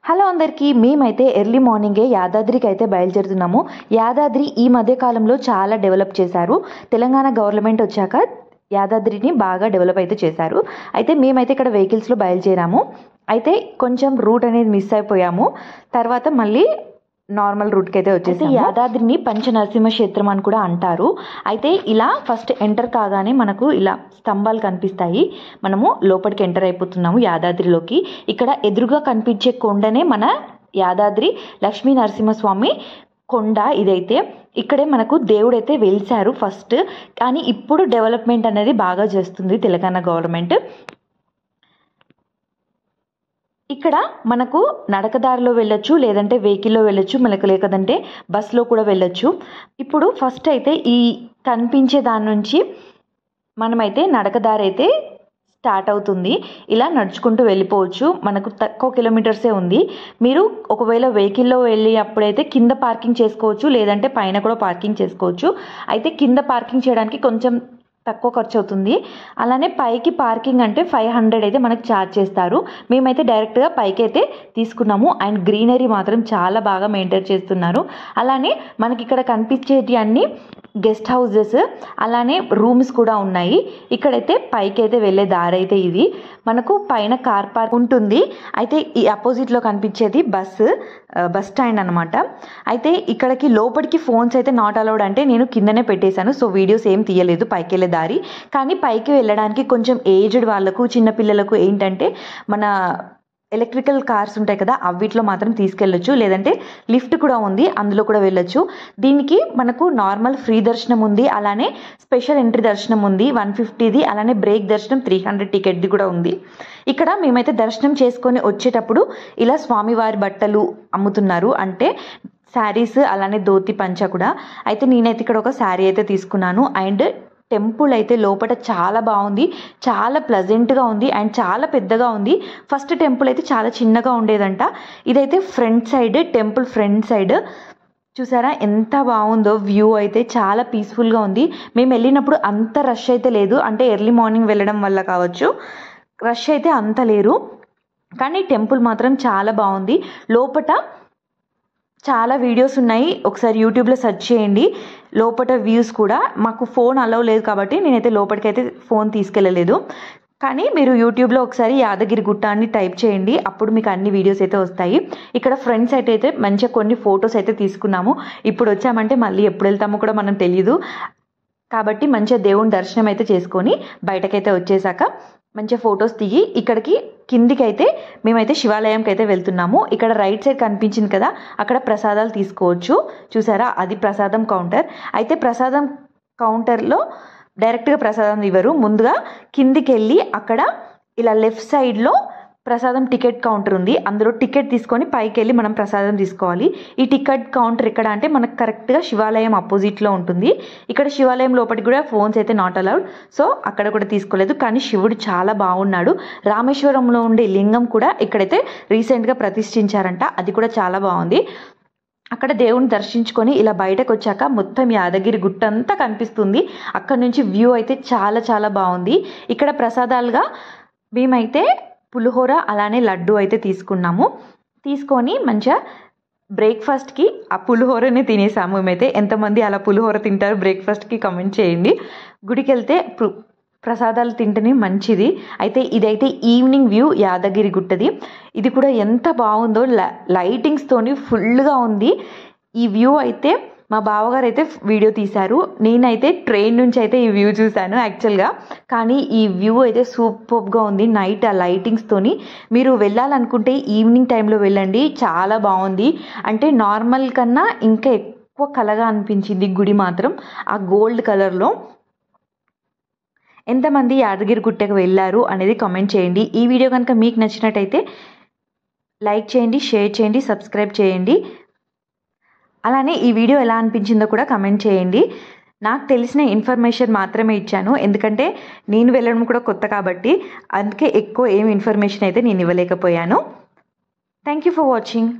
Hello అందరికీ, మేమైతే early మార్నింగే యాదాద్రికి అయితే బయలుదేరుతున్నాము. యాదాద్రి ఈ మధ్య కాలంలో చాలా డెవలప్ చేశారు. తెలంగాణ గవర్నమెంట్ వచ్చాక యాదాద్రిని బాగా డెవలప్ అయితే చేశారు. అయితే మేమైతే ఇక్కడ వెహికల్స్లో బయలుదేరాము. అయితే కొంచెం రూట్ అనేది మిస్ అయిపోయాము. తర్వాత మళ్ళీ నార్మల్ రూట్కి అయితే వచ్చేసి యాదాద్రిని పంచనరసింహ క్షేత్రం అని కూడా అంటారు. అయితే ఇలా ఫస్ట్ ఎంటర్ కాగానే మనకు ఇలా స్తంభాలు కనిపిస్తాయి. మనము లోపలికి ఎంటర్ అయిపోతున్నాము యాదాద్రిలోకి. ఇక్కడ ఎదురుగా కనిపించే కొండనే మన యాదాద్రి లక్ష్మీ నరసింహస్వామి కొండ. ఇదైతే ఇక్కడే మనకు దేవుడైతే వెలిసారు ఫస్ట్. కానీ ఇప్పుడు డెవలప్మెంట్ అనేది బాగా చేస్తుంది తెలంగాణ గవర్నమెంట్. ఇక్కడ మనకు నడకదారిలో వెళ్ళొచ్చు, లేదంటే వెహికల్లో వెళ్ళొచ్చు, మనకు లేదంటే బస్సులో కూడా వెళ్ళొచ్చు. ఇప్పుడు ఫస్ట్ అయితే ఈ కనిపించే దాని నుంచి మనమైతే నడకదారి అయితే స్టార్ట్ అవుతుంది. ఇలా నడుచుకుంటూ వెళ్ళిపోవచ్చు. మనకు తక్కువ కిలోమీటర్సే ఉంది. మీరు ఒకవేళ వెహికల్లో వెళ్ళి అప్పుడైతే కింద పార్కింగ్ చేసుకోవచ్చు, లేదంటే పైన కూడా పార్కింగ్ చేసుకోవచ్చు. అయితే కింద పార్కింగ్ చేయడానికి కొంచెం తక్కువ ఖర్చు అవుతుంది. అలానే పైకి పార్కింగ్ అంటే 500 అయితే మనకు ఛార్జ్ చేస్తారు. మేమైతే డైరెక్ట్గా పైకి అయితే తీసుకున్నాము. అండ్ గ్రీనరీ మాత్రం చాలా బాగా మెయింటైన్ చేస్తున్నారు. అలానే మనకి ఇక్కడ కనిపించేటి అన్ని గెస్ట్ హౌజెస్, అలానే రూమ్స్ కూడా ఉన్నాయి. ఇక్కడైతే పైకి అయితే వెళ్ళే దారి అయితే ఇది. మనకు పైన కార్ పార్క్ ఉంటుంది. అయితే ఈ అపోజిట్లో కనిపించేది బస్ స్టాండ్ అనమాట. అయితే ఇక్కడికి లోపలికి ఫోన్స్ అయితే నాట్ అలౌడ్ అంటే నేను కిందనే పెట్టేశాను. సో వీడియోస్ ఏం తీయలేదు పైకి వెళ్ళే దారి. కానీ పైకి వెళ్ళడానికి కొంచెం ఏజ్డ్ వాళ్ళకు, చిన్నపిల్లలకు ఏంటంటే మన ఎలక్ట్రికల్ కార్స్ ఉంటాయి కదా, అవిట్లో మాత్రం తీసుకెళ్ళొచ్చు. లేదంటే లిఫ్ట్ కూడా ఉంది, అందులో కూడా వెళ్ళొచ్చు. దీనికి మనకు నార్మల్ ఫ్రీ దర్శనం ఉంది, అలానే స్పెషల్ ఎంట్రీ దర్శనం ఉంది 150ది, అలానే బ్రేక్ దర్శనం 300 టికెట్ది కూడా ఉంది. ఇక్కడ మేమైతే దర్శనం చేసుకొని వచ్చేటప్పుడు ఇలా స్వామివారి బట్టలు అమ్ముతున్నారు, అంటే శారీస్, అలానే ధోతి పంచ కూడా. అయితే నేనైతే ఇక్కడ ఒక శారీ అయితే తీసుకున్నాను. అండ్ టెంపుల్ అయితే లోపల చాలా బాగుంది, చాలా ప్లెజెంట్గా ఉంది అండ్ చాలా పెద్దగా ఉంది. ఫస్ట్ టెంపుల్ అయితే చాలా చిన్నగా ఉండేదంట. ఇదైతే front side, temple front side చూసారా ఎంత బాగుందో. వ్యూ అయితే చాలా పీస్ఫుల్గా ఉంది. మేము వెళ్ళినప్పుడు అంత రష్ అయితే లేదు, అంటే ఎర్లీ మార్నింగ్ వెళ్ళడం వల్ల కావచ్చు, రష్ అయితే అంత లేరు. కానీ టెంపుల్ మాత్రం చాలా బాగుంది. లోపల చాలా వీడియోస్ ఉన్నాయి, ఒకసారి యూట్యూబ్లో సెర్చ్ చేయండి. లోపల వ్యూస్ కూడా. మాకు ఫోన్ అలౌ లేదు కాబట్టి నేనైతే లోపలికైతే ఫోన్ తీసుకెళ్ళలేదు. కానీ మీరు యూట్యూబ్లో ఒకసారి యాదగిరి గుట్ట అని టైప్ చేయండి, అప్పుడు మీకు అన్ని వీడియోస్ అయితే వస్తాయి. ఇక్కడ ఫ్రెండ్స్ అయితే మంచిగా కొన్ని ఫొటోస్ అయితే తీసుకున్నాము. ఇప్పుడు వచ్చామంటే మళ్ళీ ఎప్పుడు వెళ్తామో కూడా మనం తెలియదు. కాబట్టి మంచిగా దేవుని దర్శనం అయితే చేసుకొని బయటకైతే వచ్చేసాక మంచిగా ఫొటోస్ దిగి ఇక్కడికి కిందికి అయితే మేమైతే శివాలయంకి అయితే వెళ్తున్నాము. ఇక్కడ రైట్ సైడ్ కనిపించింది కదా, అక్కడ ప్రసాదాలు తీసుకోవచ్చు. చూసారా, అది ప్రసాదం కౌంటర్. అయితే ప్రసాదం కౌంటర్లో డైరెక్ట్గా ప్రసాదం ఇవ్వరు. ముందుగా కిందికి వెళ్ళి అక్కడ ఇలా లెఫ్ట్ సైడ్లో ప్రసాదం టికెట్ కౌంటర్ ఉంది. అందులో టికెట్ తీసుకొని పైకి వెళ్ళి మనం ప్రసాదం తీసుకోవాలి. ఈ టికెట్ కౌంటర్ ఎక్కడ అంటే మనకు కరెక్ట్గా శివాలయం అపోజిట్లో ఉంటుంది. ఇక్కడ శివాలయం లోపలికి కూడా ఫోన్స్ అయితే నాట్ అలౌడ్, సో అక్కడ కూడా తీసుకోలేదు. కానీ శివుడు చాలా బాగున్నాడు. రామేశ్వరంలో ఉండే లింగం కూడా ఇక్కడైతే రీసెంట్గా ప్రతిష్ఠించారంట, అది కూడా చాలా బాగుంది. అక్కడ దేవుని దర్శించుకొని ఇలా బయటకు వచ్చాక మొత్తం యాదగిరి గుట్ట అంతా కనిపిస్తుంది. అక్కడ నుంచి వ్యూ అయితే చాలా చాలా బాగుంది. ఇక్కడ ప్రసాదాలుగా మేమైతే పులిహోర, అలానే లడ్డు అయితే తీసుకున్నాము. తీసుకొని మంచిగా బ్రేక్ఫాస్ట్కి ఆ పులిహోరనే తినేసాము. మేమైతే ఎంతమంది అలా పులిహోర తింటారు బ్రేక్ఫాస్ట్కి కామెంట్ చేయండి. గుడికి వెళ్తే ప్రసాదాలు తింటేనే మంచిది. అయితే ఇదైతే ఈవినింగ్ వ్యూ యాదగిరి గుట్టది. ఇది కూడా ఎంత బాగుందో, లైటింగ్స్తోని ఫుల్గా ఉంది. ఈ వ్యూ అయితే మా బావగారు అయితే వీడియో తీశారు. నేనైతే ట్రైన్ నుంచి అయితే ఈ వ్యూ చూశాను యాక్చువల్గా. కానీ ఈ వ్యూ అయితే సూపర్గా ఉంది. నైట్ ఆ లైటింగ్స్తోని మీరు వెళ్ళాలనుకుంటే ఈవినింగ్ టైంలో వెళ్ళండి, చాలా బాగుంది. అంటే నార్మల్ కన్నా ఇంకా ఎక్కువ కలగా అనిపించింది గుడి మాత్రం, ఆ గోల్డ్ కలర్లో. ఎంతమంది యాదగిరి గుట్టకు వెళ్ళారు అనేది కామెంట్ చేయండి. ఈ వీడియో కనుక మీకు నచ్చినట్టయితే లైక్ చేయండి, షేర్ చేయండి, సబ్స్క్రైబ్ చేయండి. అలానే ఈ వీడియో ఎలా అనిపించిందో కూడా కమెంట్ చేయండి. నాకు తెలిసిన ఇన్ఫర్మేషన్ మాత్రమే ఇచ్చాను, ఎందుకంటే నేను వెళ్ళడం కూడా కొత్త కాబట్టి, అందుకే ఎక్కువ ఏం ఇన్ఫర్మేషన్ అయితే నేను ఇవ్వలేకపోయాను. Thank you for watching.